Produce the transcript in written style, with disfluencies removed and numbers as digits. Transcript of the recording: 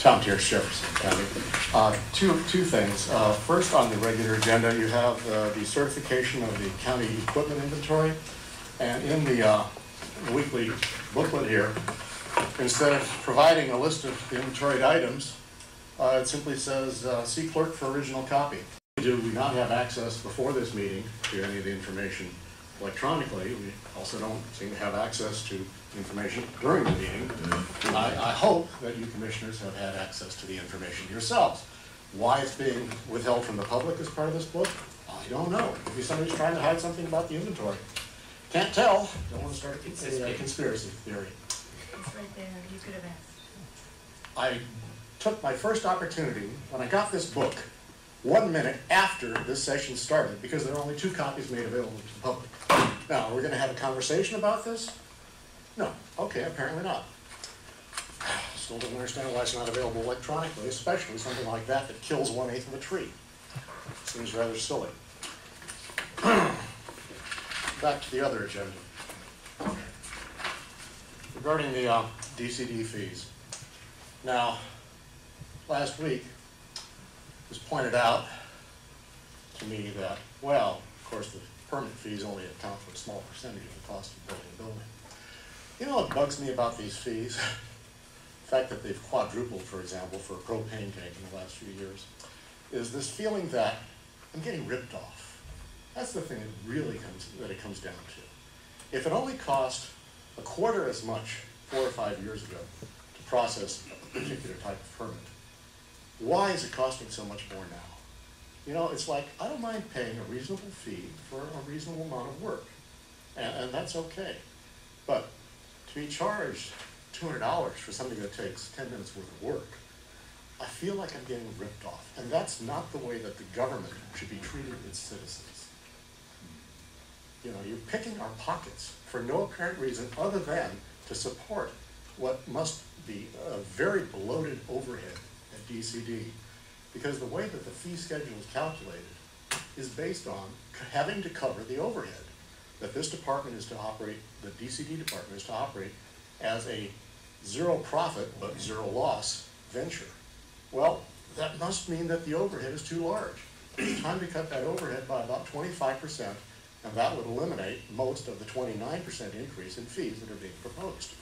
Tom Thiersch, Jefferson County. Two things. First, on the regular agenda, you have the certification of the county equipment inventory. And in the weekly booklet here, instead of providing a list of inventoried items, it simply says, see clerk for original copy. We do not have access before this meeting to any of the information electronically. We also don't seem to have access to information during the meeting. I hope that you commissioners have had access to the information yourselves. Why it's being withheld from the public as part of this book, I don't know. Maybe somebody's trying to hide something about the inventory. Can't tell. Don't want to start a conspiracy theory. It's right there. You could have asked. I took my first opportunity when I got this book 1 minute after this session started, because there are only 2 copies made available to the public. Now, are we going to have a conversation about this? No. Okay, apparently not. Still don't understand why it's not available electronically, especially something like that that kills 1/8 of a tree. Seems rather silly. Back to the other agenda. Regarding the DCD fees. Now, last week, it was pointed out to me that, well, of course, the permit fees only account for a small percentage of the cost of building a building. You know what bugs me about these fees? The fact that they've quadrupled, for example, for a propane tank in the last few years, is this feeling that I'm getting ripped off. That's the thing that it comes down to. If it only cost a quarter as much 4 or 5 years ago to process a particular type of permit, why is it costing so much more now? You know, it's like, I don't mind paying a reasonable fee for a reasonable amount of work, and that's okay. But to be charged $200 for something that takes 10 minutes worth of work, I feel like I'm getting ripped off. And that's not the way that the government should be treating its citizens. You know, you're picking our pockets for no apparent reason other than to support what must be a very bloated overhead at DCD. Because the way that the fee schedule is calculated is based on having to cover the overhead that this department is to operate, the DCD department is to operate as a zero profit but zero loss venture. Well, that must mean that the overhead is too large. It's time to cut that overhead by about 25%, and that would eliminate most of the 29% increase in fees that are being proposed.